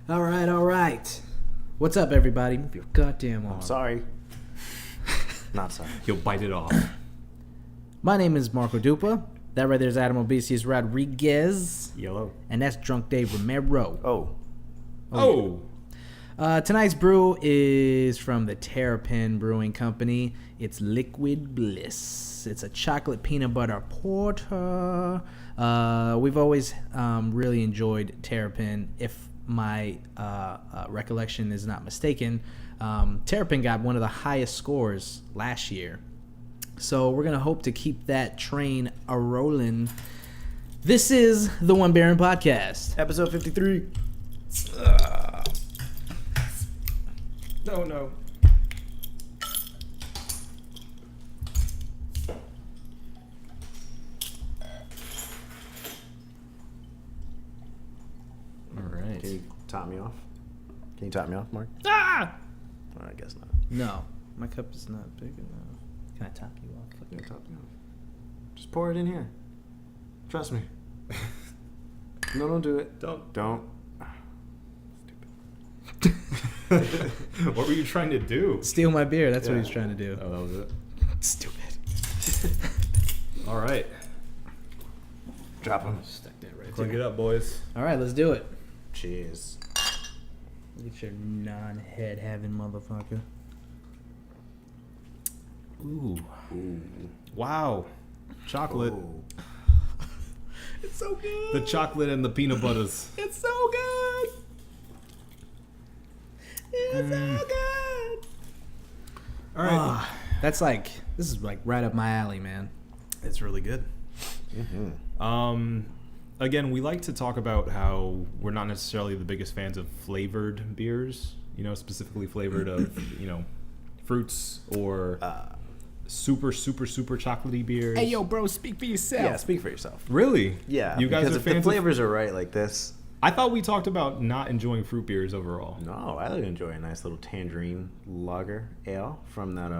All right. What's up, everybody? Move your goddamn arm. I'm sorry. Not sorry. He'll bite it off. My name is Marco Dupa. That right there is Adam Obesius Rodriguez. Yellow. And that's Drunk Dave Romero. Oh. Tonight's brew is from the Terrapin Brewing Company. It's Liquid Bliss. It's a chocolate peanut butter porter. We've always really enjoyed Terrapin. If my recollection is not mistaken, Terrapin got one of the highest scores last year. So we're going to hope to keep that train a-rolling. This is the One Baron Podcast. Episode 53. No. All right. Can you top me off? Can you top me off, Mark? Ah! I guess not. No, my cup is not big enough. Can I top you off? Yeah, top me off. Just pour it in here. Trust me. No, don't do it. Don't. Stupid. What were you trying to do? Steal my beer. That's what he's trying to do. Oh, that was it. Stupid. All right. Drop him. Stuck that right Clink there. it up, boys. All right, let's do it. Cheers. Look at your non-head having motherfucker. Ooh. Ooh. Wow. Chocolate. Ooh. It's so good. The chocolate and the peanut butters. It's so good. It's so good. All right. This is like right up my alley, man. It's really good. Mm-hmm. Again, we like to talk about how we're not necessarily the biggest fans of flavored beers, specifically flavored of, fruits or super chocolatey beers. Hey, yo, bro, speak for yourself. Yeah, speak for yourself. Really? Yeah, You guys because are if the fans flavors are right like this. I thought we talked about not enjoying fruit beers overall. No, I really enjoy a nice little tangerine lager ale from that.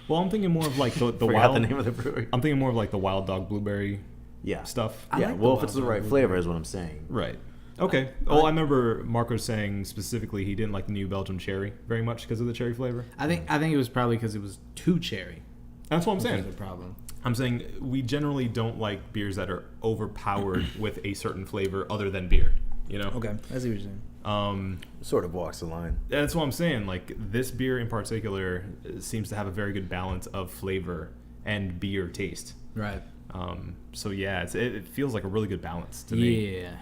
Well, I'm thinking more of like the Forgot wild. the name of the brewery. I'm thinking more of like the wild dog blueberry Yeah. stuff. I Yeah. like the Well, if wild it's the dog right blueberry. flavor, is what I'm saying. Right. Okay. Well, I remember Marco saying specifically he didn't like the New Belgium cherry very much because of the cherry flavor. I think it was probably because it was too cherry. That's what I'm That's saying. the problem. I'm saying we generally don't like beers that are overpowered with a certain flavor other than beer. Okay, I see what you're saying. Sort of walks the line. That's what I'm saying. Like this beer in particular seems to have a very good balance of flavor and beer taste. Right. So yeah, it feels like a really good balance to me. Yeah.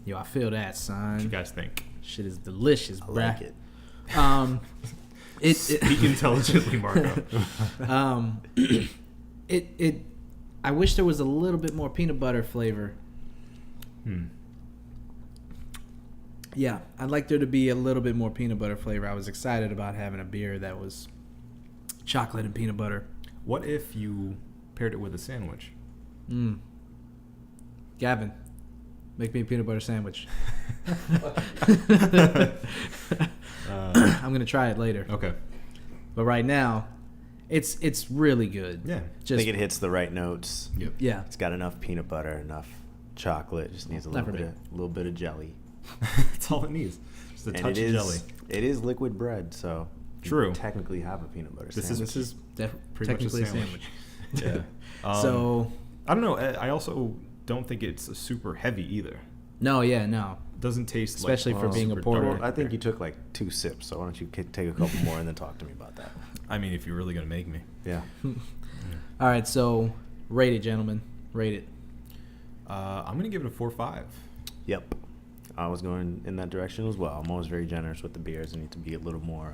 Yo, I feel that, son. What you guys think? Shit is delicious, I bruh. like it. Speak intelligently, Marco. I wish there was a little bit more peanut butter flavor. Yeah, I'd like there to be a little bit more peanut butter flavor. I was excited about having a beer that was chocolate and peanut butter. What if you paired it with a sandwich? Gavin, make me a peanut butter sandwich. I'm gonna try it later. Okay. But right now, it's really good. Yeah. I Just think it hits the right notes. Yep. yeah. It's got enough peanut butter, enough chocolate. Just needs a Not little bit of jelly. That's all it needs. Just a And touch of jelly. It is liquid bread, so True. you technically have a peanut butter This sandwich. This is Pretty much a technically a sandwich. sandwich. Yeah. So I don't know. I also don't think it's super heavy either. no. Doesn't taste Especially like for being a super porter. dark. Well, I think you took like 2 sips, so why don't you take a couple more and then talk to me about that? I mean, if you're really gonna make me, Yeah. All right, so rate it, gentlemen. Rate it. I'm gonna give it a 4.5. Yep. I was going in that direction as well. I'm always very generous with the beers. I need to be a little more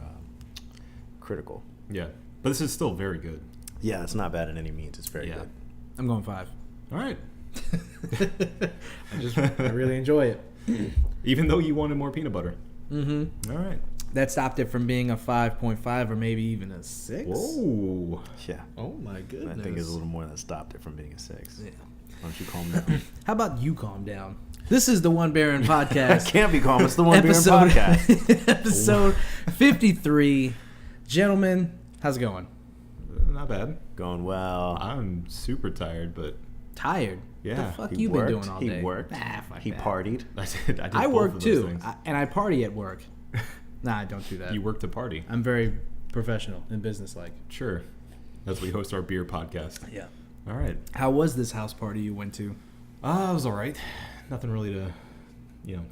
critical. Yeah, but this is still very good. Yeah, it's not bad in any means. It's very good. I'm going 5. All right. I really enjoy it. Even though you wanted more peanut butter. Mm-hmm. All right. That stopped it from being a 5.5 or maybe even a 6. Whoa. Yeah. Oh my goodness. I think it's a little more that stopped it from being a 6. Yeah. Why don't you calm down? How about you calm down? This is the One Baron Podcast. I can't be calm. It's the One Baron episode, Podcast. episode 53. Gentlemen, how's it going? Not bad. Going well. I'm super tired, but Tired? Yeah, What the fuck he you worked. been doing all He day? worked. Nah, fuck He that. partied. I did I both work of those too, things. and I party at work. Nah, I don't do that. You work to party. I'm very professional and businesslike. Sure. As we host our beer podcast. Yeah. All right. How was this house party you went to? It was all right. Nothing really to,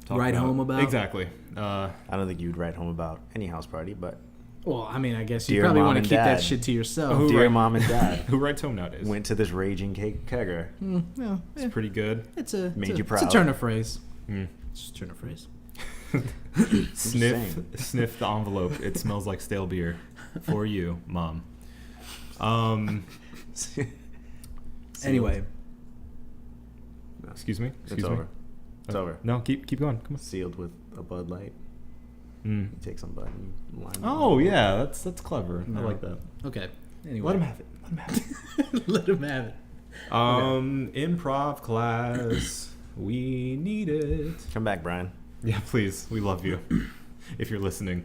talk Write about. home about? Exactly. I don't think you'd write home about any house party, but Well, I mean, I guess you Dear probably Mom want to and keep that Dad. shit to yourself. Who dear write- mom and dad Who writes home nowadays? went to this raging kegger. Yeah, It's pretty good. it's a Made it's you a, It's proud. a turn of phrase. Mm. It's just a turn of phrase. Sniff the envelope. It smells like stale beer. For you, Mom. Anyway, Excuse me? It's Excuse me? over. It's over. No, keep going. Come on. Sealed with a Bud Light. Mm. You take some Bud and you line it Oh, up. yeah. That's clever. I No. like that. okay. Anyway, Let him have it. Let him have it. Let him have it. Improv class. We need it. Come back, Brian. Yeah, please. We love you. If you're listening.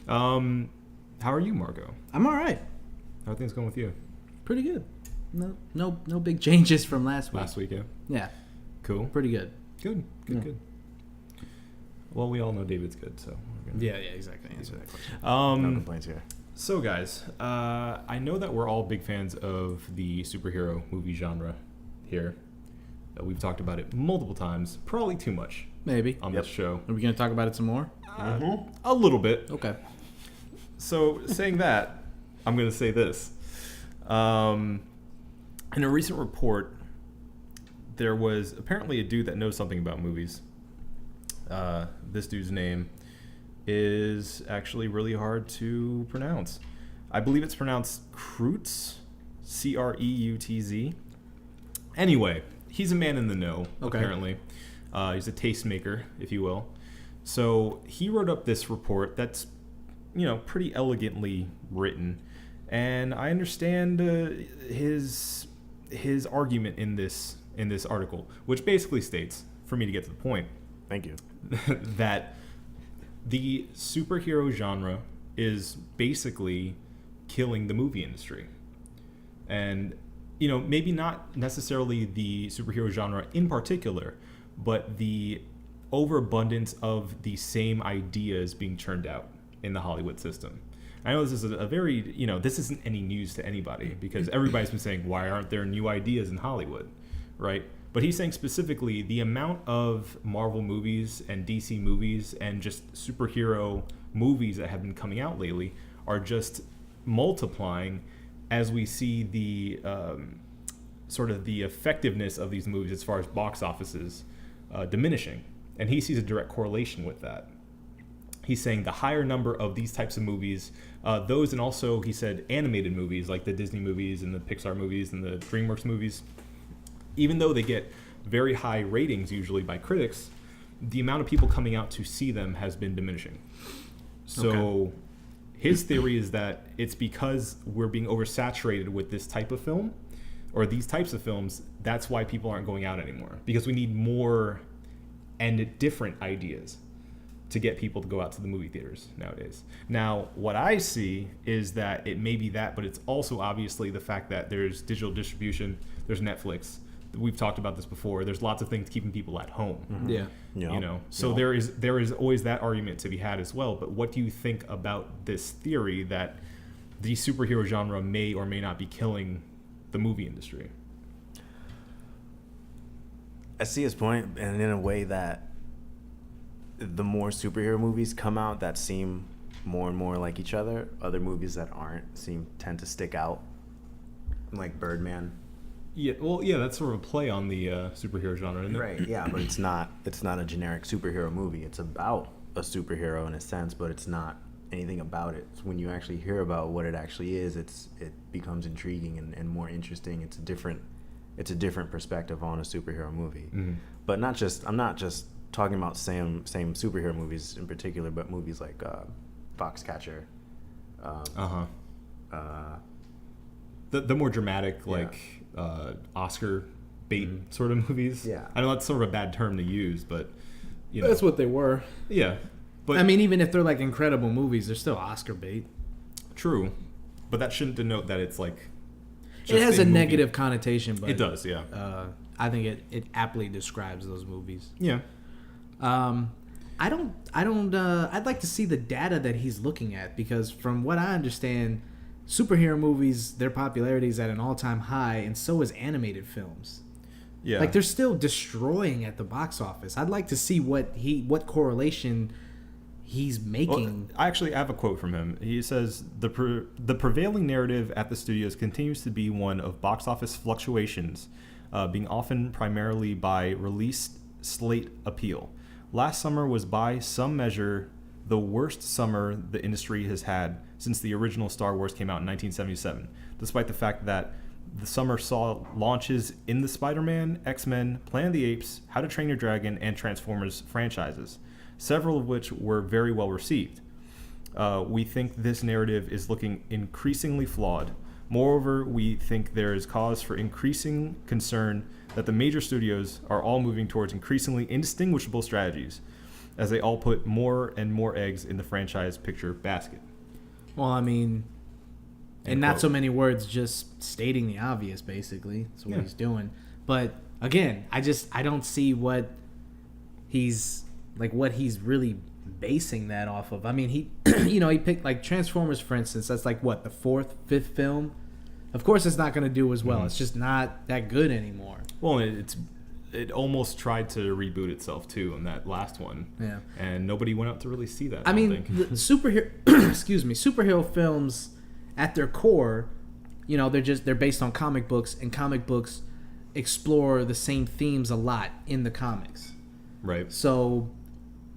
How are you, Marco? I'm all right. How are things going with you? Pretty good. No big changes from last week. Last week, yeah. Yeah, Cool. pretty good. Good. Yeah. Good. Well, we all know David's good, so we're gonna Yeah, exactly. Answer that question. No complaints here. So, guys, I know that we're all big fans of the superhero movie genre here. We've talked about it multiple times, probably too much Maybe. on Yep. this show. Are we gonna talk about it some more? A little bit. Okay. So, saying that, I'm going to say this. In a recent report, there was apparently a dude that knows something about movies. This dude's name is actually really hard to pronounce. I believe it's pronounced Kreutz, Creutz. Anyway, he's a man in the know, Okay. apparently. He's a tastemaker, if you will. So he wrote up this report that's, pretty elegantly written. And I understand his argument in this article, which basically states, for me to get to the point, Thank you. that the superhero genre is basically killing the movie industry. And, maybe not necessarily the superhero genre in particular, but the overabundance of the same ideas being churned out in the Hollywood system. I know this is a very, this isn't any news to anybody because everybody's been saying, why aren't there new ideas in Hollywood, right? But he's saying specifically the amount of Marvel movies and DC movies and just superhero movies that have been coming out lately are just multiplying as we see the sort of the effectiveness of these movies as far as box offices diminishing. And he sees a direct correlation with that. He's saying the higher number of these types of movies, those and also, he said, animated movies like the Disney movies and the Pixar movies and the DreamWorks movies, even though they get very high ratings usually by critics, the amount of people coming out to see them has been diminishing. So his theory is that it's because we're being oversaturated with this type of film or these types of films. That's why people aren't going out anymore, because we need more and different ideas to get people to go out to the movie theaters nowadays. Now, what I see is that it may be that, but it's also obviously the fact that there's digital distribution, there's Netflix. We've talked about this before. There's lots of things keeping people at home. Mm-hmm. Yeah. So there is always that argument to be had as well. But what do you think about this theory that the superhero genre may or may not be killing the movie industry? I see his point, and in a way that the more superhero movies come out that seem more and more like each other, other movies that aren't tend to stick out, like Birdman. Yeah, well, yeah, that's sort of a play on the superhero genre, isn't it? Right. Yeah, but it's not a generic superhero movie. It's about a superhero in a sense, but it's not anything about it. So when you actually hear about what it actually is, it becomes intriguing and more interesting. It's a different perspective on a superhero movie. Mm-hmm. But I'm not just talking about same superhero movies in particular, but movies like Foxcatcher. The more dramatic, Oscar bait sort of movies. Yeah. I know that's sort of a bad term to use, but That's what they were. yeah. But I mean, even if they're like incredible movies, they're still Oscar bait. true. But that shouldn't denote that it's like. It has a movie. negative connotation, but It does, yeah. I think it aptly describes those movies. Yeah. I'd like to see the data that he's looking at, because from what I understand, superhero movies, their popularity is at an all-time high, and so is animated films. Yeah. Like, they're still destroying at the box office. I'd like to see what correlation he's making. Well, I actually have a quote from him. He says, the prevailing narrative at the studios continues to be one of box office fluctuations, being often primarily by release slate appeal. Last summer was by some measure the worst summer the industry has had since the original Star Wars came out in 1977, despite the fact that the summer saw launches in the Spider-Man, X-Men, Planet of the Apes, How to Train Your Dragon, and Transformers franchises, several of which were very well received. We think this narrative is looking increasingly flawed. Moreover, we think there is cause for increasing concern that the major studios are all moving towards increasingly indistinguishable strategies, as they all put more and more eggs in the franchise picture basket. Well, I mean, in not so many words, just stating the obvious, basically. That's what he's doing. But again, I don't see what he's really basing that off of. I mean, he he picked like Transformers, for instance. That's like what, the 4th, 5th film. Of course, it's not going to do as well. It's just not that good anymore. Well, it almost tried to reboot itself too in that last one. Yeah, and nobody went out to really see that. I mean, the superhero films at their core, they're based on comic books, and comic books explore the same themes a lot in the comics. Right. So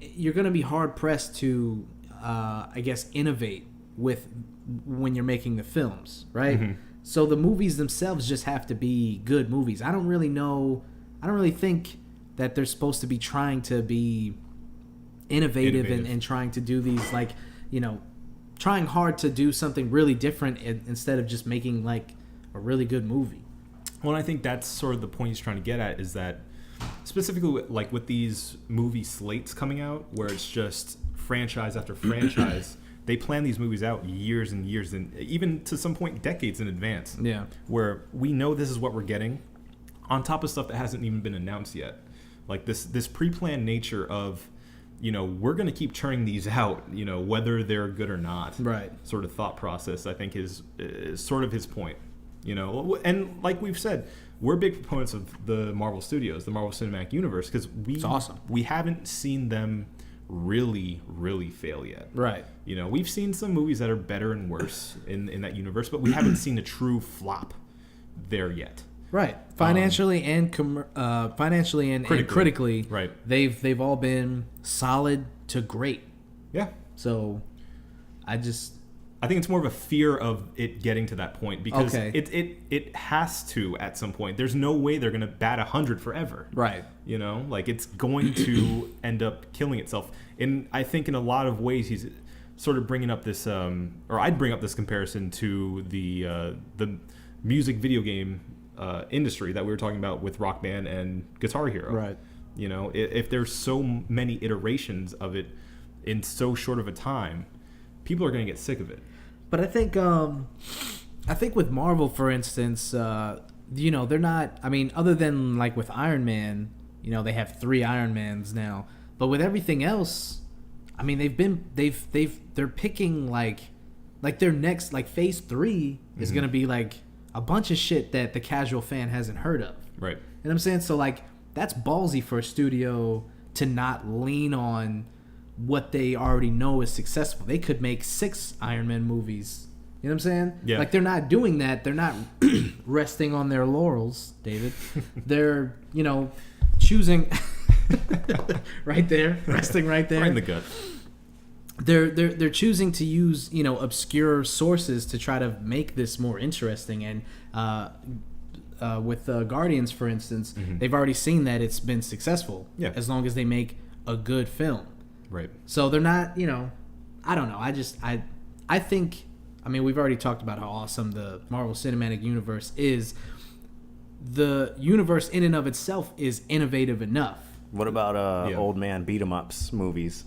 you're going to be hard pressed to, I guess, innovate when you're making the films, right? Mm-hmm. So the movies themselves just have to be good movies. I don't really think that they're supposed to be trying to be innovative. And trying to do these, trying hard to do something really different instead of just making like a really good movie. Well, I think that's sort of the point he's trying to get at, is that specifically with these movie slates coming out, where it's just franchise after franchise, they plan these movies out years and years, and even to some point decades in advance. Yeah. Where we know this is what we're getting, on top of stuff that hasn't even been announced yet. Like this pre-planned nature of, we're going to keep churning these out, whether they're good or not. Right. Sort of thought process, I think, is sort of his point. And like we've said, we're big proponents of the Marvel Studios, the Marvel Cinematic Universe, because it's awesome. We haven't seen them really, really fail yet. Right. We've seen some movies that are better and worse in that universe, but we haven't seen a true flop there yet. Right. Financially and critically, right. They've all been solid to great. Yeah. So I think it's more of a fear of it getting to that point, because it has to at some point. There's no way they're going to bat 100 forever. Right. It's going to end up killing itself. And I think in a lot of ways he's sort of bringing up this, or I'd bring up this comparison to the music video game industry that we were talking about with Rock Band and Guitar Hero. Right. If there's so many iterations of it in so short of a time, people are going to get sick of it. But I think with Marvel, for instance, they're not. I mean, other than like with Iron Man, they have 3 Iron Mans now. But with everything else, I mean, they're picking like their next, like phase 3 is gonna be like a bunch of shit that the casual fan hasn't heard of. Right. You know what I'm saying? So like that's ballsy for a studio to not lean on what they already know is successful. They could make 6 Iron Man movies. You know what I'm saying? Yeah. Like, they're not doing that. They're not resting on their laurels, David. They're, choosing right there, resting right there. Right in the gut. They're choosing to use, obscure sources to try to make this more interesting. And with Guardians, for instance, they've already seen that it's been successful. Yeah. As long as they make a good film. Right. So they're not, I don't know. I think, we've already talked about how awesome the Marvel Cinematic Universe is. The universe in and of itself is innovative enough. What about old man beat 'em ups movies?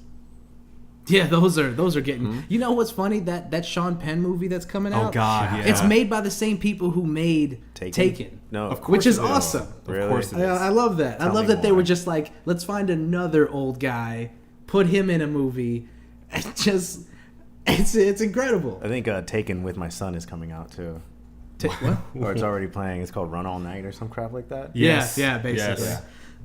Yeah, those are getting. You know what's funny? That Sean Penn movie that's coming out. Oh God, yeah. It's made by the same people who made Taken. No, Of course which is it is. awesome. Really? Of course it is. I love that. I Tell love me that they more. were just like, let's find another old guy, put him in a movie, and just it's incredible. I think Taken with My Son is coming out too. What? Or it's already playing. It's called Run All Night or some crap like that. Yes. Yeah, basically.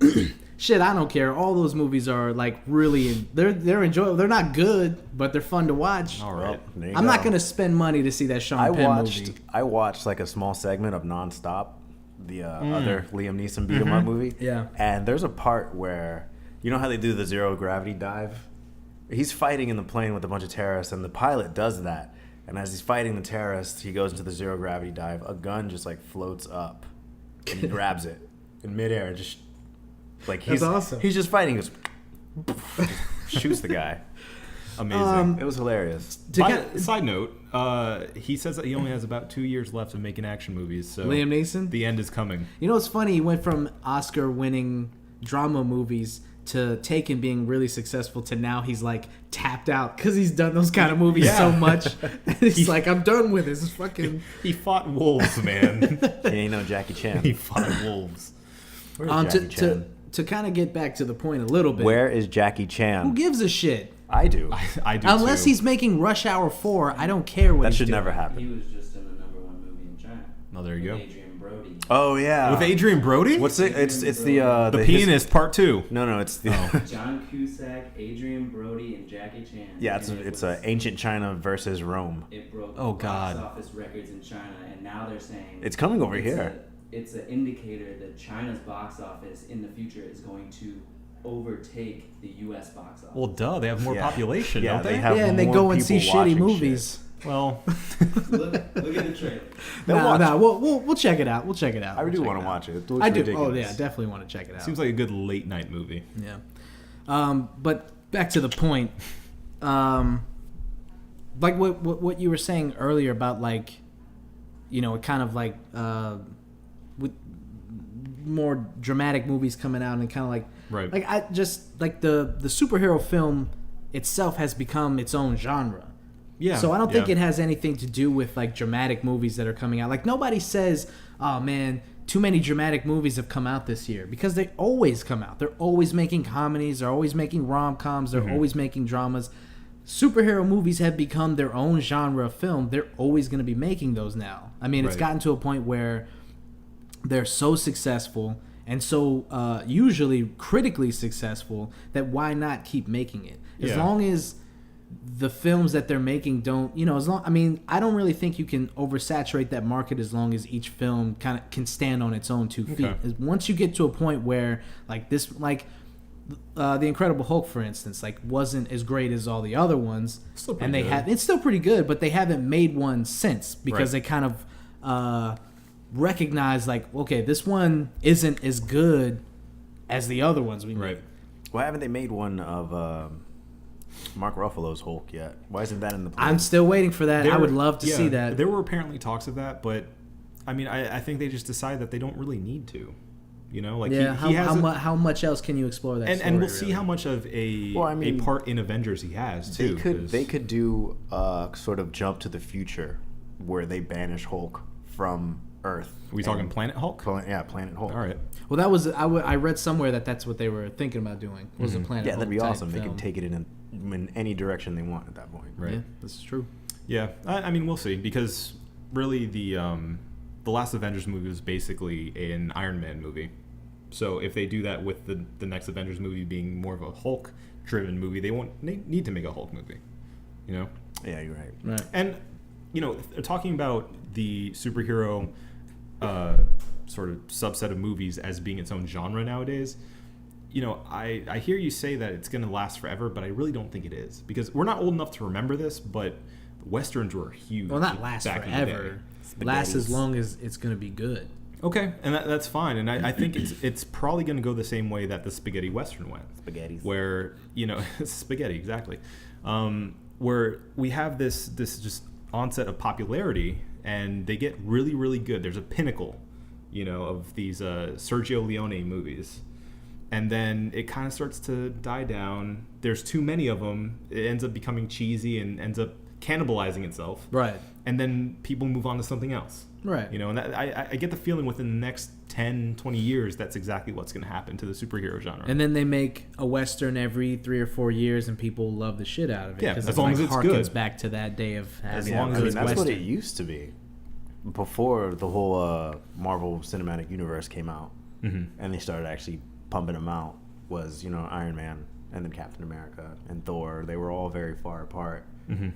Yes. Shit, I don't care. All those movies are like really, they're enjoyable. They're not good, but they're fun to watch. All right. Well, there you I'm not go. gonna spend money to see that Sean Penn movie. I watched like a small segment of Nonstop, the other Liam Neeson beat 'em up movie. Yeah. And there's a part where you know how they do the zero gravity dive? He's fighting in the plane with a bunch of terrorists, and the pilot does that. And as he's fighting the terrorists, he goes into the zero gravity dive. A gun just like floats up, and he grabs it in midair. Just like That's awesome. He's just fighting. He goes, just shoots the guy. Amazing. It was hilarious. Side note, he says that he only has about 2 years left of making action movies. So Liam Neeson? the end is coming. You know what's funny? He went from Oscar-winning drama movies to Taken being really successful to now he's like tapped out because he's done those kind of movies so much. He's like, I'm done with this. It's fucking. He fought wolves, man. He ain't no Jackie Chan. He fought wolves. Where's Jackie Chan? To kind of get back to the point a little bit. Where is Jackie Chan? Who gives a shit? I do. I do Unless too. he's making Rush Hour 4, I don't care what That he's should doing. never He happen. was just in the #1 movie in China. Oh, there you with go. Adrian Brody. Oh yeah. With Adrian Brody? What's it? It's the the his- Pianist Part 2. No, it's the. John Cusack, Adrian Brody, and Jackie Chan. Yeah, And it it's was- ancient China versus Rome. It broke Oh, box God. office records in China, and now they're saying It's coming over it's here. It's an indicator that China's box office in the future is going to overtake the U.S. box office. Well, duh. They have more Yeah. population, Yeah, don't they? they have Yeah, and they more go and see people shitty watching movies. Well, look at the trailer. They'll No, watch no, we'll check it out. We'll check it out. I We'll do check want it to out. watch it. It looks I do. ridiculous. Oh yeah, definitely want to check it out. seems like a good late night movie. Yeah. But back to the point. Like what you were saying earlier about like, you know, kind of like with more dramatic movies coming out and kind of like Right. like I just like the superhero film itself has become its own genre. Yeah. So I don't think yeah. it has anything to do with like dramatic movies that are coming out. Like nobody says, "Oh man, too many dramatic movies have come out this year," because they always come out. They're always making comedies, they're always making rom-coms, they're always making dramas. Superhero movies have become their own genre of film. They're always going to be making those now. I mean, it's Right. gotten to a point where they're so successful and so usually critically successful that why not keep making it? As Yeah. long as the films that they're making don't, you know, as long, I mean, I don't really think you can oversaturate that market as long as each film kind of can stand on its own 2 feet. Okay. Once you get to a point where like this, like The Incredible Hulk, for instance, like wasn't as great as all the other ones, Still pretty and they good. have it's still pretty good, but they haven't made one since because Right. they kind of recognize like, okay, this one isn't as good as the other ones we made. Right. Why haven't they made one of Mark Ruffalo's Hulk yet? Why isn't that in the plan? I'm still waiting for that. I There- would love to yeah, see that. There were apparently talks of that, but I mean, I think they just decided that they don't really need to. You know, like Yeah, he has how much else can you explore that? and we'll story, see how much of a Well, I mean, a part in Avengers he has too. They 'cause- could do sort of jump to the future where they banish Hulk from Earth. Are we talking And- Planet Hulk? Planet Hulk. All right. Well, that was I read somewhere that that's what they were thinking about doing. Was a Planet Yeah, that'd Hulk be type awesome. They film. can take it in any direction they want at that point. Right. Yeah, this is true. Yeah, I mean, we'll see because really the last Avengers movie was basically an Iron Man movie. So if they do that with the next Avengers movie being more of a Hulk-driven movie, they won't need to make a Hulk movie. You know. Yeah, you're right. Right. And you know, talking about the superhero sort of subset of movies as being its own genre nowadays, you know, I hear you say that it's going to last forever, but I really don't think it is because we're not old enough to remember this, but westerns were huge. Well, not last back in the day. forever. Last as long as it's going to be good. Okay, and that's fine, and I think it's probably going to go the same way that the spaghetti western went. Spaghettis. Where, you know, spaghetti, exactly. Where we have this just onset of popularity, and they get really, really good. There's a pinnacle, you know, of these Sergio Leone movies. and then it kind of starts to die down. There's too many of them. It ends up becoming cheesy and ends up cannibalizing itself. Right. And then people move on to something else. Right. You know, and that, I get the feeling within the next 10, 20 years, that's exactly what's going to happen to the superhero genre. And then they make a Western every 3 or 4 years, and people love the shit out of it. Yeah, 'cause as long as it's harkens good. back to that day of having long a as good it's that's Western. what it used to be before the whole Marvel Cinematic Universe came out, and they started actually pumping them out. Was Iron Man and then Captain America and Thor. They were all very far apart.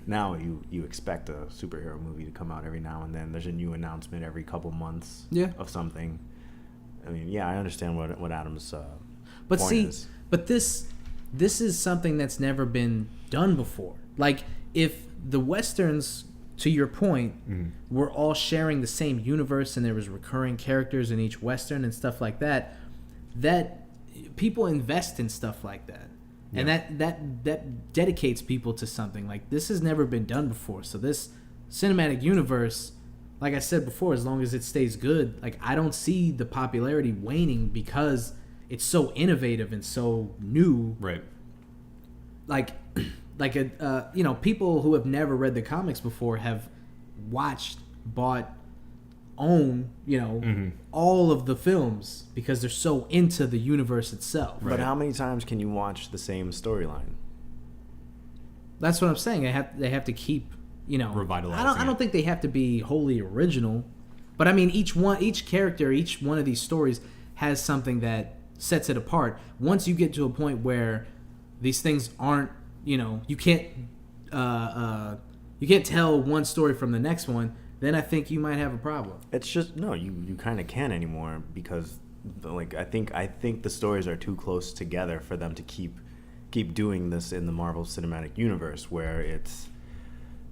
Now you expect a superhero movie to come out every now and then. There's a new announcement every couple months of something. I mean, yeah, I understand what Adam's But point see, is. but this is something that's never been done before. Like, if the Westerns, to your point, were all sharing the same universe and there was recurring characters in each Western and stuff like that, that people invest in stuff like that. And that dedicates people to something. Like, this has never been done before. So this cinematic universe, like I said before, as long as it stays good, like, I don't see the popularity waning because it's so innovative and so new. Right. Like people who have never read the comics before have watched, bought, own, all of the films because they're so into the universe itself. But how many times can you watch the same storyline? That's what I'm saying. They have to keep, revitalizing. I don't think they have to be wholly original, but I mean each character, each one of these stories has something that sets it apart. Once you get to a point where these things aren't, you can't tell one story from the next one, then I think you might have a problem. It's just you kind of can't anymore because I think the stories are too close together for them to keep doing this in the Marvel Cinematic Universe, where it's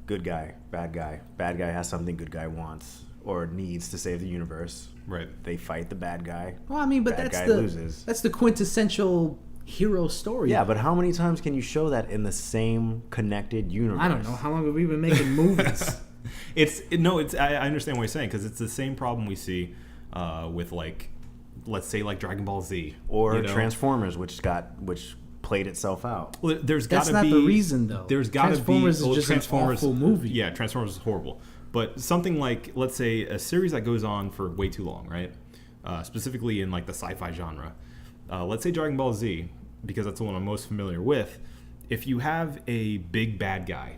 good guy, bad guy has something good guy wants or needs to save the universe. Right. They fight the bad guy. Well, I mean, but bad that's guy the loses. that's the quintessential hero story. Yeah, but how many times can you show that in the same connected universe? I don't know. How long have we been making movies? I understand what you're saying, because it's the same problem we see with, like, let's say, like Dragon Ball Z or Transformers, which played itself out. Well, there's got That's to not be the reason, though. There's got to be Transformers is just an awful movie. Yeah, Transformers is horrible. But something like, let's say, a series that goes on for way too long, right? Specifically in like the sci-fi genre. Let's say Dragon Ball Z, because that's the one I'm most familiar with. If you have a big bad guy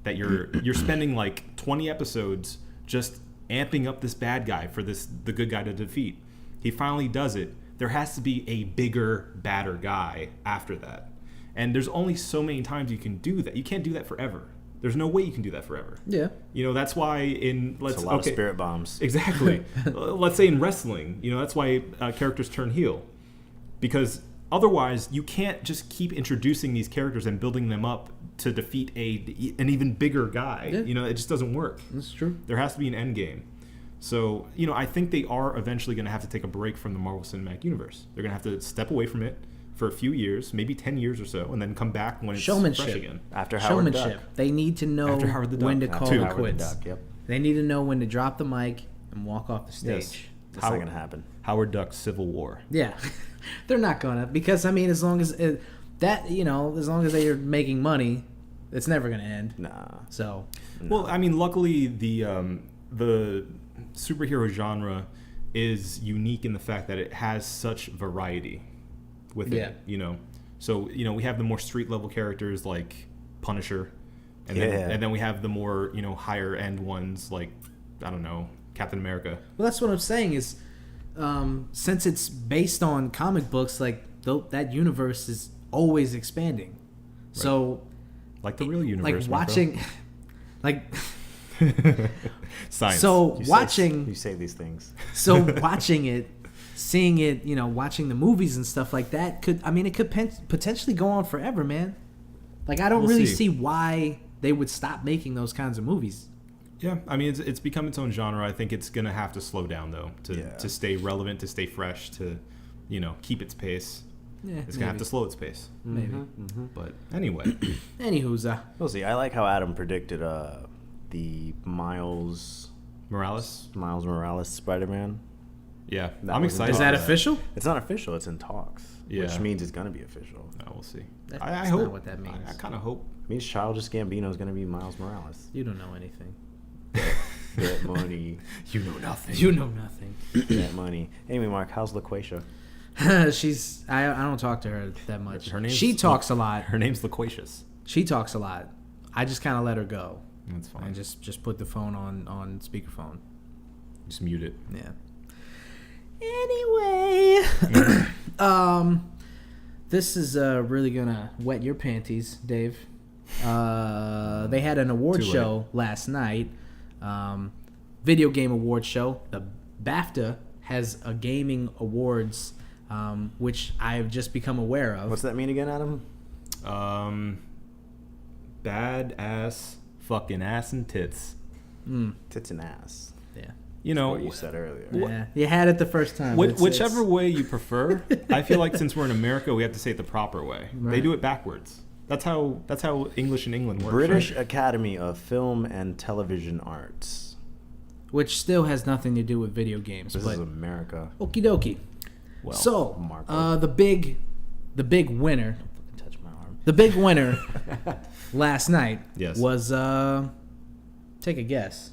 that you're spending like 20 episodes just amping up this bad guy for the good guy to defeat, he finally does it. There has to be a bigger, badder guy after that. And there's only so many times you can do that. You can't do that forever. There's no way you can do that forever. Yeah. That's why It's a lot of spirit bombs. Exactly. Let's say in wrestling, that's why characters turn heel. Because otherwise, you can't just keep introducing these characters and building them up to defeat an even bigger guy. Yeah. It just doesn't work. That's true. There has to be an end game. So, I think they are eventually going to have to take a break from the Marvel Cinematic Universe. They're going to have to step away from it for a few years, maybe 10 years or so, and then come back when it's fresh again. After Howard Duck. They need to know when to call it quits. Yep. They need to know when to drop the mic and walk off the stage. Yes. That's not going to happen. Howard Duck's Civil War. Yeah. They're not gonna, because I mean, as long as as long as they're making money, it's never gonna end. Nah. So. Well, I mean, luckily the superhero genre is unique in the fact that it has such variety within it. So we have the more street level characters like Punisher, and then we have the more higher end ones like, I don't know, Captain America. Well, that's what I'm saying is, since it's based on comic books, like that universe is always expanding. Right. So, like the real universe, like watching, like science. So you say these things. So watching it, seeing it, watching the movies and stuff like that could potentially go on forever, man. Like, I don't really see why they would stop making those kinds of movies. Yeah, I mean, it's become its own genre. I think it's going to have to slow down, though, to stay relevant, to stay fresh, to, keep its pace. Yeah, it's going to have to slow its pace. Maybe. But anyway. Anywho's, we'll see. I like how Adam predicted the Miles Morales Spider-Man. Yeah, That I'm was in excited. Is talks. that about official? It's not official. It's in talks, Yeah. which means it's gonna be official. No, we'll see. That's I not hope. what that means. I kind of hope. It means Childish Gambino is gonna be Miles Morales. You don't know anything. Get money. You know nothing. You know nothing. Get money. Anyway, Mark, how's LaQuisha? She's. I don't talk to her that much. Her name's She talks a lot. Her name's Loquacious. She talks a lot. I just kind of let her go That's fine. and just put the phone on speakerphone. Just mute it. Yeah. Anyway, this is really gonna wet your panties, Dave. They had an award Too late. show last night, video game award show. The BAFTA has a gaming awards, which I've just become aware of. What's that mean again, Adam? Bad ass, fucking ass and tits. Tits and ass. Yeah, You know, What you said earlier. yeah, you had it the first time. Wh- It's- whichever it's- way you prefer. I feel like since we're in America, we have to say it the proper way. They Right. do it backwards. That's how English in England works. British right? Academy of Film and Television Arts. which still has nothing to do with video games, This but is America. okie dokie. Well, So, Marco. the big winner, Don't fucking touch my arm. the big winner last night Yes. was take a guess.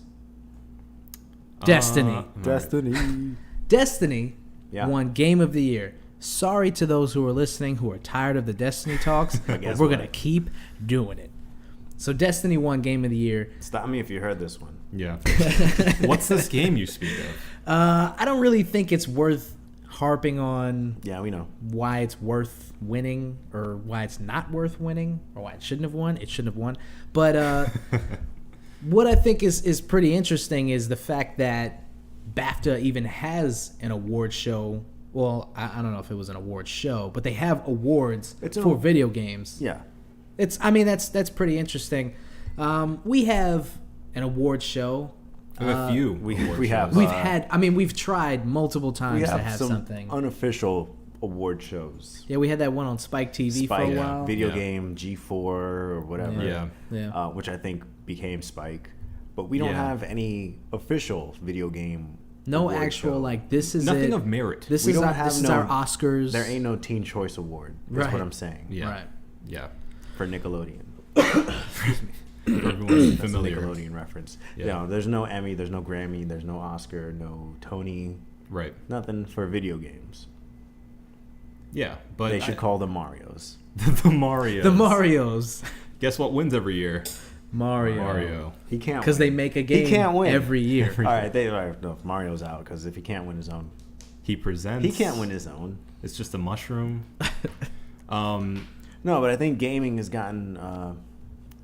Destiny. alright. Destiny. Destiny Yeah. won Game of the Year. Sorry to those who are listening who are tired of the Destiny talks, but guess we're what? gonna keep doing it. So Destiny won Game of the Year. Stop me if you heard this one. Yeah. What's this game you speak of? I don't really think it's worth harping on Yeah, we know. why it's worth winning or why it's not worth winning or why it shouldn't have won. It shouldn't have won. But what I think is pretty interesting is the fact that BAFTA even has an award show. Well, I don't know if it was an award show, but they have awards It's an- for video games. Yeah. That's pretty interesting. We have an award show. We have a few. we award have- shows. We've tried multiple We times to have have some something. unofficial award shows. Yeah, we had that one on Spike TV for a Spike, while. video Yeah. game G4 or whatever. Yeah. Yeah. Which I think became Spike. But we don't Yeah. have any official video game. No award actual show. like this is Nothing it. of merit. This We is don't our, have this is no- our Oscars. There ain't no Teen Choice Award. That's Right. what I'm saying. Yeah. Right. Yeah. For Nickelodeon. For everyone That's a familiar. Nickelodeon reference. Yeah. Yeah. There's no Emmy, there's no Grammy, there's no Oscar, no Tony, Right. nothing for video games. Yeah. But They should call them Marios. the Mario. the Marios. Guess what wins every year? Mario. Mario. He can't Because they win. make a game He can't win. every year. All right, no, Mario's out because if he can't win his own, He presents. he can't win his own. It's just a mushroom. No, but I think gaming has gotten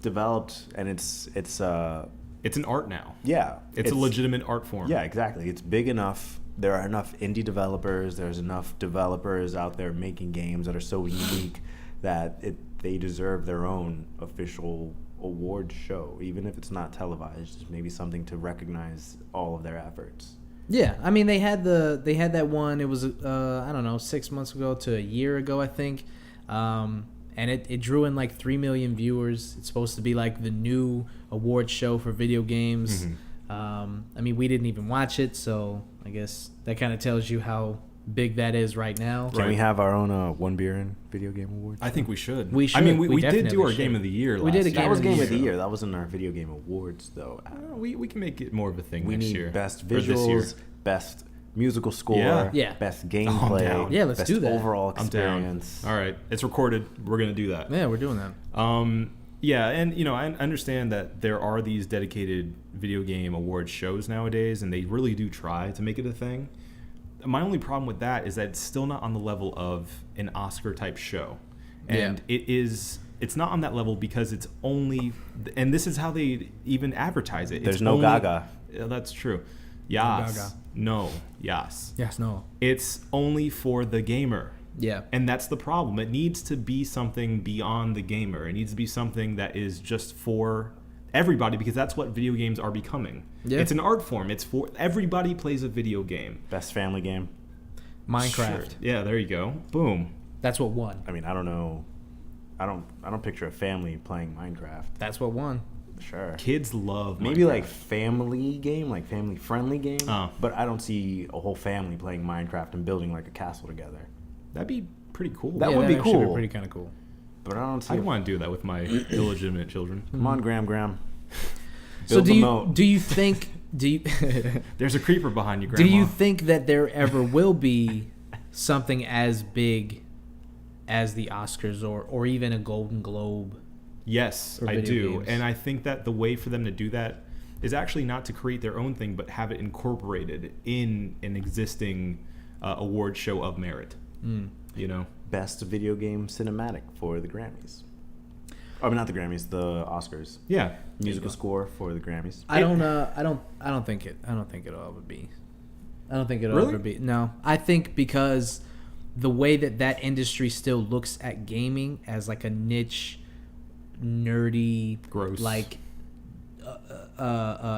developed, and it's It's an art now. yeah, It's a legitimate art form. Yeah, exactly. It's big enough. There are enough indie developers. There's enough developers out there making games that are so unique that they deserve their own official award show, even if it's not televised. It's maybe something to recognize all of their efforts. Yeah, I mean they had that one. It was I don't know 6 months ago to a year ago I think, and it drew in like 3 million viewers. It's supposed to be like the new award show for video games. I mean we didn't even watch it, so I guess that kind of tells you how big that is right now. Can we Right. have our own one beer in video game award? I think we should. We I mean, should. we We did do definitely our should. game of the year. We did a last game That was of the game year. of the year. That wasn't our video game awards though. We can make it more of a thing We next need year. best Or this year. visuals, best musical score, Yeah. Yeah. best I'm gameplay, down. Yeah, let's best do that. overall I'm down. experience. All right, it's recorded. We're gonna do that. Yeah, we're doing that. Yeah, and I understand that there are these dedicated video game award shows nowadays, and they really do try to make it a thing. My only problem with that is that it's still not on the level of an Oscar type show, and it's not on that level because it's only, and this is how they even advertise it. There's It's no only, Gaga. Yeah, that's true. Yes. Gaga. No. Yes. Yes. No. It's only for the gamer. Yeah. And that's the problem. It needs to be something beyond the gamer. It needs to be something that is just for everybody because that's what video games are becoming. Yeah. It's an art form. It's for everybody plays a video game. Best family game. Minecraft. Sure. Yeah, there you go. Boom. That's what won. I mean, I don't know. I don't picture a family playing Minecraft. That's what won. Sure. Kids love Maybe Minecraft. like family game, like family friendly game. Oh. But I don't see a whole family playing Minecraft and building like a castle together. That'd be pretty cool. That would be actually cool. pretty kind of cool. But I don't see. I'd want to do that with my illegitimate children. Come on, Graham. So Build do the you moat. do you think do you There's a creeper behind you, Grandma. do you think that there ever will be something as big as the Oscars or even a Golden Globe? Yes, Or I video do. games. And I think that the way for them to do that is actually not to create their own thing, but have it incorporated in an existing award show of merit. You know? Best video game cinematic for the Grammys. I mean, not the Grammys, the Oscars. Yeah. Musical score for the Grammys. I don't think it'll ever be. I don't think it'll Really? ever be. No. I think because the way that industry still looks at gaming as like a niche, nerdy, Gross. like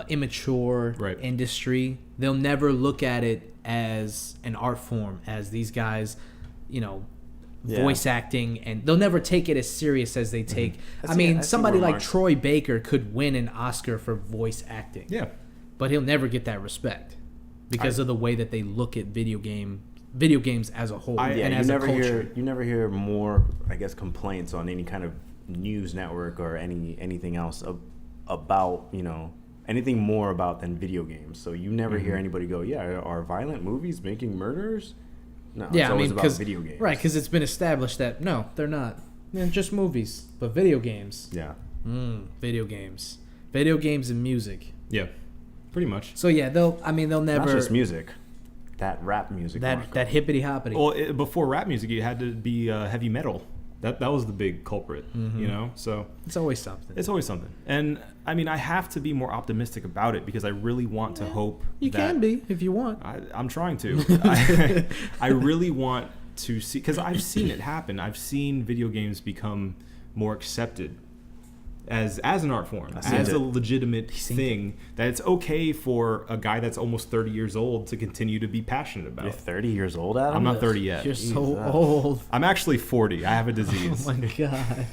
immature Right. industry, they'll never look at it as an art form, as these guys, you know, Yeah. voice acting, and they'll never take it as serious as they take. I I see- mean, I see somebody where like Mark's- Troy Baker could win an Oscar for voice acting, Yeah. but he'll never get that respect because of the way that they look at video games as a whole Yeah, and you as a never culture. you never hear more, I guess, complaints on any kind of news network or anything else about, you know, anything more about than video games. So you never hear anybody go, yeah, are violent movies making murders? No, it's Yeah, I always mean, about video games. right? Because it's been established that no, they're not. They're just movies, but video games. Yeah. Video games and music. Yeah. Pretty much. So yeah, they'll never Not just music. That rap music. that Marco. that hippity hoppity. Well, before rap music, you had to be heavy metal. That was the big culprit, you know? So It's always something. it's always something. And I mean, I have to be more optimistic about it because I really want to hope You that can be if you want. I'm trying to. I really want to see, because I've seen it happen. I've seen video games become more accepted as an art form, I've seen as it. a legitimate seen thing, that it's okay for a guy that's almost 30 years old to continue to be passionate about. You're 30 years old, Adam? I'm not 30 yet. You're so Jesus. old. I'm actually 40. I have a Oh disease. my god.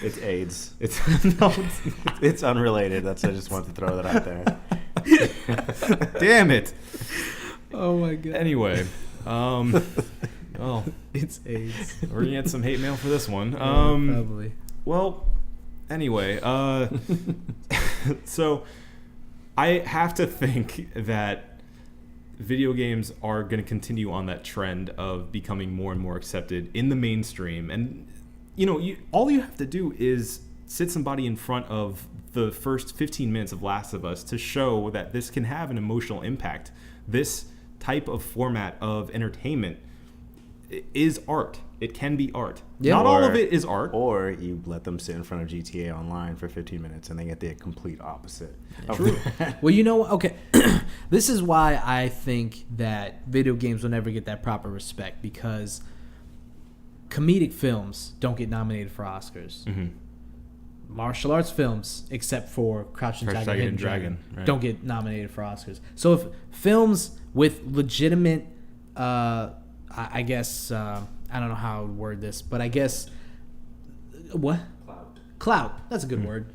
It's AIDS. It's no, It's unrelated. I just wanted to throw that out there. damn it. Oh my god. Anyway, well, It's AIDS. we're gonna get some hate mail for this one. Probably. Well, anyway, so I have to think that video games are going to continue on that trend of becoming more and more accepted in the mainstream. And, you know, all you have to do is sit somebody in front of the first 15 minutes of Last of Us to show that this can have an emotional impact. This type of format of entertainment is art. It can be art. Yeah. Not all Or- of it is art. Or you let them sit in front of GTA Online for 15 minutes and they get the complete opposite. of True. that. Well, you know what? Okay. This is why I think that video games will never get that proper respect, because comedic films don't get nominated for Oscars. Mhm. Martial arts films, except for Crouching Crouch, Tiger, Tiger, Hidden and Dragon, Dragon, right. don't get nominated for Oscars. So if films with legitimate, I guess, I don't know how I would word this, but I guess, what? Clout. That's a good word.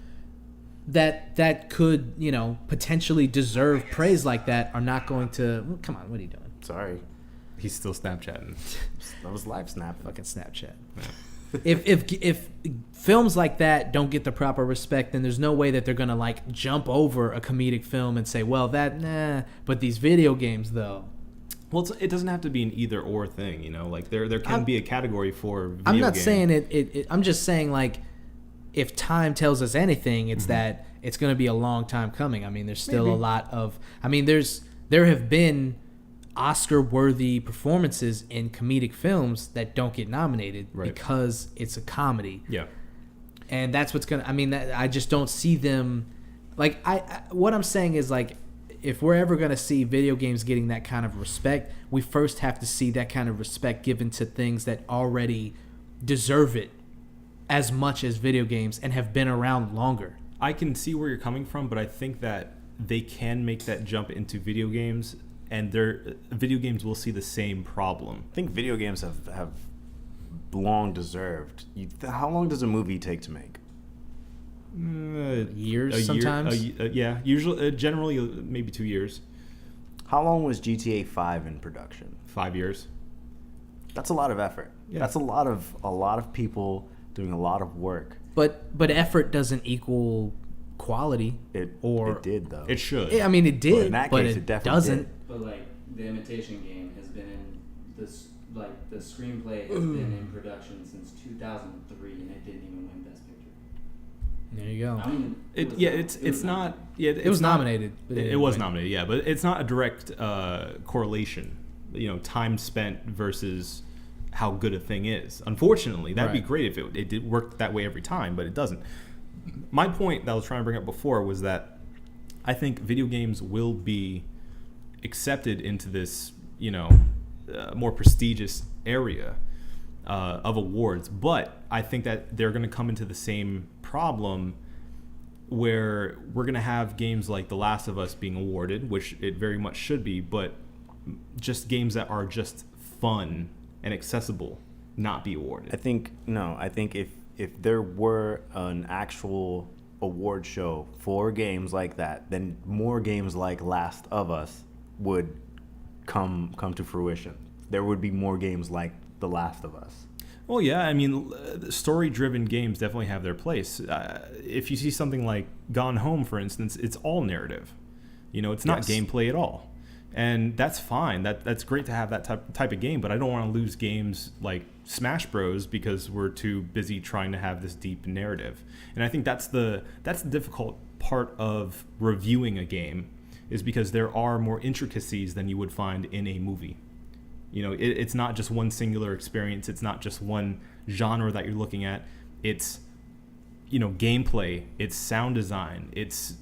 That could, you know, potentially deserve praise like that are not going to. Come on, what are you doing? Sorry. He's still Snapchatting. That was live snapping. Fucking Snapchat. If films like that don't get the proper respect, then there's no way that they're gonna like jump over a comedic film and say, well, that nah. But these video games, though, Well, it doesn't have to be an either or thing, you know. Like there can be a category for video I'm not game. saying it. I'm just saying, like, if time tells us anything, it's that it's going to be a long time coming. I mean, there's still a lot of. I mean, there have been Oscar-worthy performances in comedic films that don't get nominated Right. because it's a comedy, Yeah. and that's what's gonna. I mean, I just don't see them. Like, what I'm saying is, like, if we're ever gonna see video games getting that kind of respect, we first have to see that kind of respect given to things that already deserve it as much as video games and have been around longer. I can see where you're coming from, but I think that they can make that jump into video games, and their video games will see the same problem. I think video games have long deserved. How long does a movie take to make? Years sometimes? Yeah, usually, generally, maybe 2 years. How long was GTA 5 in production? 5 years. That's a lot of effort. Yeah. That's a lot of people doing a lot of work. But effort doesn't equal quality. It did though. It should. Yeah, I mean, it did, in that but case, it it definitely doesn't. did. But like the Imitation Game has been in this, like the screenplay has been in production since 2003, and it didn't even win Best Picture. There you go. I mean, It's not. Yeah, It was nominated. But It was nominated, yeah, but it's not a direct correlation. Time spent versus how good a thing is. Unfortunately, that'd be Right. great if it did work that way every time, but it doesn't. My point that I was trying to bring up before was that I think video games will be accepted into this, more prestigious area of awards, but I think that they're going to come into the same problem where we're going to have games like The Last of Us being awarded, which it very much should be, but just games that are just fun and accessible not be awarded. I think if there were an actual award show for games like that, then more games like Last of Us would come to fruition. There would be more games like The Last of Us. Well, yeah, I mean, story-driven games definitely have their place. If you see something like Gone Home, for instance, it's all narrative. It's not gameplay at all. And that's fine. That's great to have that type of game, but I don't want to lose games like Smash Bros. Because we're too busy trying to have this deep narrative. And I think that's the difficult part of reviewing a game, is because there are more intricacies than you would find in a movie. It's not just one singular experience. It's not just one genre that you're looking at. It's, gameplay, it's sound design, it's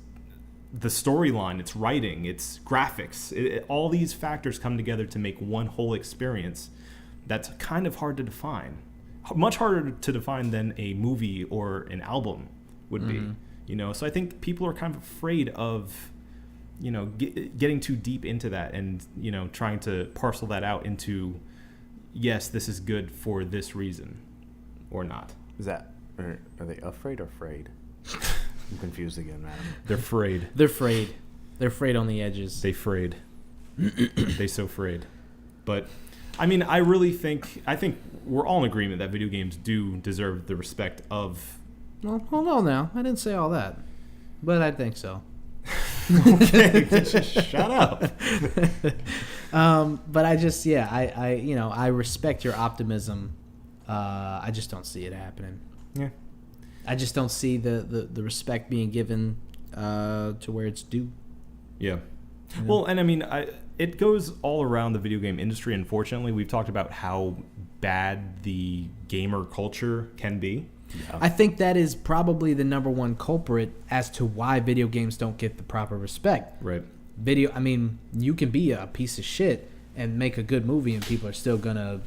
the storyline, it's writing, it's graphics. All these factors come together to make one whole experience that's kind of hard to define. Much harder to define than a movie or an album would be. So I think people are kind of afraid of getting too deep into that and, trying to parcel that out into, yes, this is good for this reason or not. Are they afraid or afraid? I'm confused again, madam. They're afraid. They're afraid. They're afraid on the edges. They frayed. They so frayed. But, I mean, I think we're all in agreement that video games do deserve the respect of... Well, hold on now. I didn't say all that. But I think so. Okay, just shut up. But I just, I respect your optimism. I just don't see it happening. Yeah. I just don't see the respect being given to where it's due. Yeah. Well, and I mean, it goes all around the video game industry. Unfortunately, we've talked about how bad the gamer culture can be. Yeah. I think that is probably the number one culprit as to why video games don't get the proper respect. Right. You can be a piece of shit and make a good movie and people are still gonna,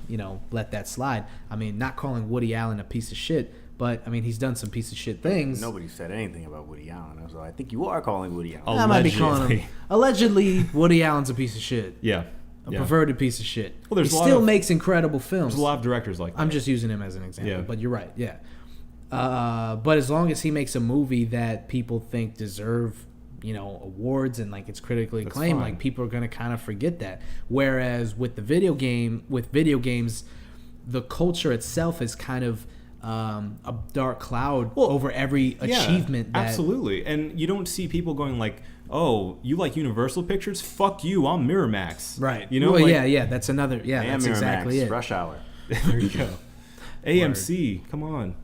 let that slide. I mean, not calling Woody Allen a piece of shit, but I mean, he's done some piece of shit things. Nobody said anything about Woody Allen, so I think you are calling Woody Allen. I might be calling him. Allegedly, Woody Allen's a piece of shit. Yeah. A perverted piece of shit. Well, he still makes incredible films. There's a lot of directors like that. I'm just using him as an example, Yeah. but you're right, yeah. But as long as he makes a movie that people think deserve, awards and like it's critically That's acclaimed, fine. like people are gonna kind of forget that. Whereas with video games, the culture itself is kind of a dark cloud over every achievement. Absolutely, and you don't see people going like, "Oh, you like Universal Pictures? Fuck you! I'm Miramax." Right. You know. Well, like, yeah. That's another. Yeah, I am that's Miramax, exactly it. Rush Hour. There you go. AMC, come on.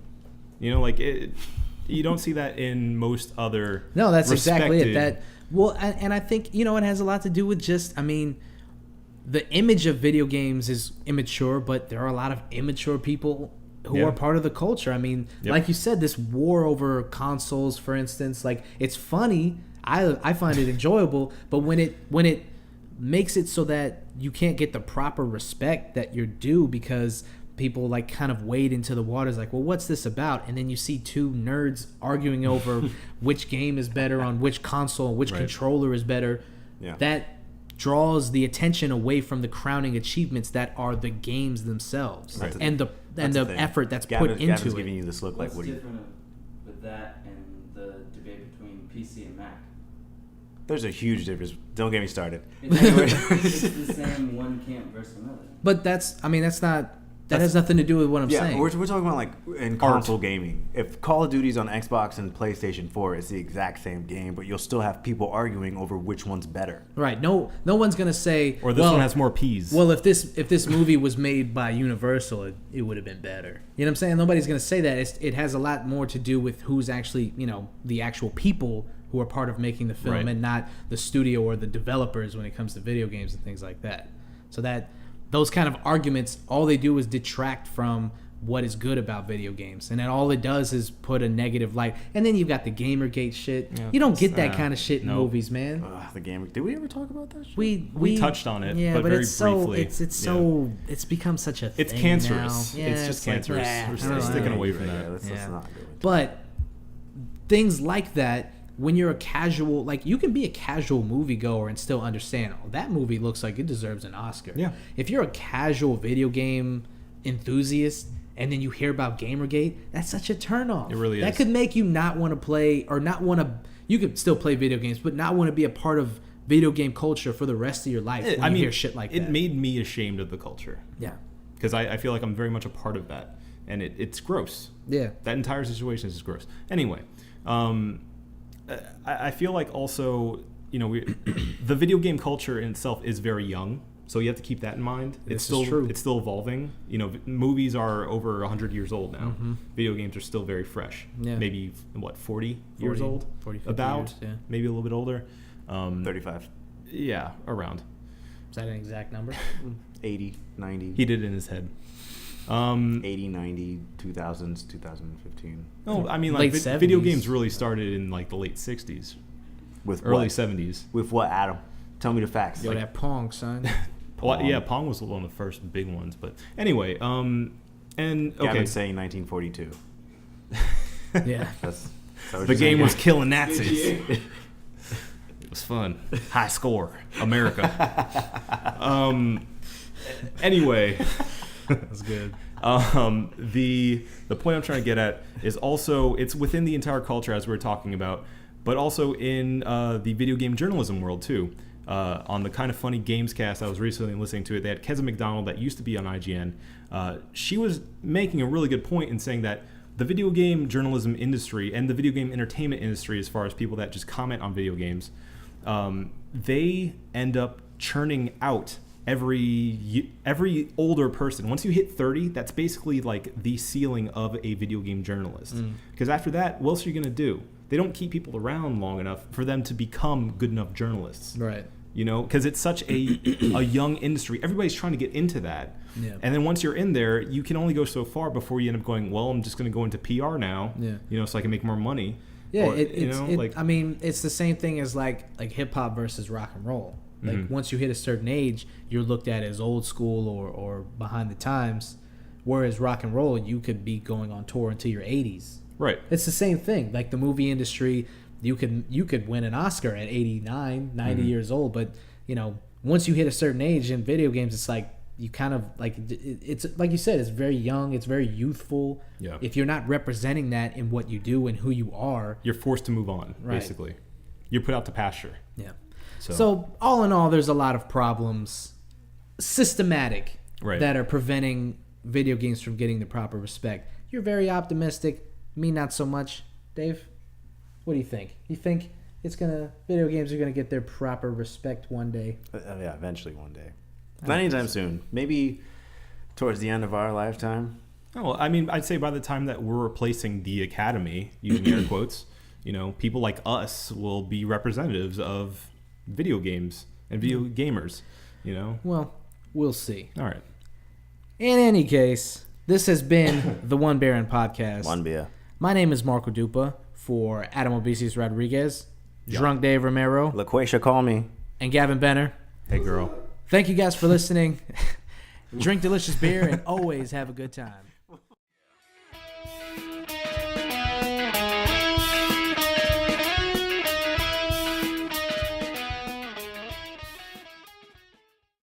You don't see that in most other. No, that's exactly it. respected- And I think it has a lot to do with just. I mean, the image of video games is immature, but there are a lot of immature people who are part of the culture. I mean, like you said, this war over consoles, for instance, like it's funny. I find it enjoyable, but when it makes it so that you can't get the proper respect that you're due because people like kind of wade into the waters like, well, what's this about? And then you see two nerds arguing over which game is better on which console, which controller is better. Yeah. That draws the attention away from the crowning achievements that are the games themselves Right. and the thing. effort that's put Gavin's into giving it. you this look What's like Woody. different with that and PC and Mac. There's a huge difference. Don't get me started. It's the same one camp versus another. But that's not. That has nothing to do with what I'm saying. We're talking about like in console gaming. If Call of Duty's on Xbox and PlayStation 4, it's the exact same game, but you'll still have people arguing over which one's better. Right. No one's gonna say. Or this one has more P's. Well, if this movie was made by Universal, it would have been better. You know what I'm saying? Nobody's gonna say that. It has a lot more to do with who's actually, the actual people who are part of making the film, and not the studio or the developers when it comes to video games and things like that. So those kind of arguments, all they do is detract from what is good about video games. And then all it does is put a negative light. And then you've got the Gamergate shit. Yeah, you don't get that kind of shit in movies, man. The Gamer. Did we ever talk about that shit? We touched on it, yeah, but very it's so, briefly. It's become such a thing. It's cancerous. Now. Yeah, it's just cancerous. We're sticking away from that. Let's not go into but things like that, when you're a casual, like you can be a casual moviegoer and still understand, that movie looks like it deserves an Oscar. Yeah. If you're a casual video game enthusiast and then you hear about Gamergate, that's such a turnoff. It really is. That could make you not want to play or not want to. You could still play video games, but not want to be a part of video game culture for the rest of your life. When you hear shit like that, it made me ashamed of the culture. Yeah. Because I feel like I'm very much a part of that, and it's gross. Yeah. That entire situation is just gross. Anyway. I feel like also, the video game culture in itself is very young, so you have to keep that in mind. It's still evolving. Movies are over 100 years old now. Mm-hmm. Video games are still very fresh. Yeah. Maybe 40 years old? 40, 50 about years, yeah. Maybe a little bit older. 35. Yeah, around. Is that an exact number? 80, 90. He did it in his head. 80, 90, 2000s, 2015. No, I mean, like video games really started in like the late 60s. With early what? 70s. With what, Adam? Tell me the facts. Yo, that Pong, son. Well, yeah, Pong was one of the first big ones. But anyway, and okay. Gavin's saying 1942. Yeah. The game was killing Nazis. It was fun. High score. America. Anyway. That's good. The point I'm trying to get at is also it's within the entire culture as we were talking about, but also in the video game journalism world too. On the Kind of Funny Games cast I was recently listening to it, they had Keza McDonald that used to be on IGN. She was making a really good point in saying that the video game journalism industry and the video game entertainment industry, as far as people that just comment on video games, they end up churning out every older person. Once you hit 30, that's basically like the ceiling of a video game journalist. Because after that, what else are you going to do? They don't keep people around long enough for them to become good enough journalists. Right. Because it's such a young industry. Everybody's trying to get into that. Yeah. And then once you're in there, you can only go so far before you end up going, well, I'm just going to go into PR now, so I can make more money. Yeah, I mean, it's the same thing as like hip hop versus rock and roll. Like once you hit a certain age, you're looked at as old school or behind the times, whereas rock and roll, you could be going on tour until your 80s. Right. It's the same thing. Like the movie industry, you could win an Oscar at 89, 90 years old, but once you hit a certain age in video games, it's like you kind of like it's like you said, it's very young, it's very youthful. Yeah. If you're not representing that in what you do and who you are, you're forced to move on. Right. Basically, you're put out to pasture. Yeah. So all in all, there's a lot of problems, systematic, that are preventing video games from getting the proper respect. You're very optimistic. Me, not so much. Dave, what do you think? You think video games are gonna get their proper respect one day? Yeah, eventually one day. Not anytime soon. Maybe towards the end of our lifetime. Oh, I mean, I'd say by the time that we're replacing the Academy, using air quotes, people like us will be representatives of video games and video gamers, Well, we'll see. All right. In any case, this has been the One Baron Podcast. One beer. My name is Marco Dupa for Adam Obesis Rodriguez, Drunk Dave Romero, LaQuasia, call me, and Gavin Benner. Hey, girl. Thank you guys for listening. Drink delicious beer and always have a good time.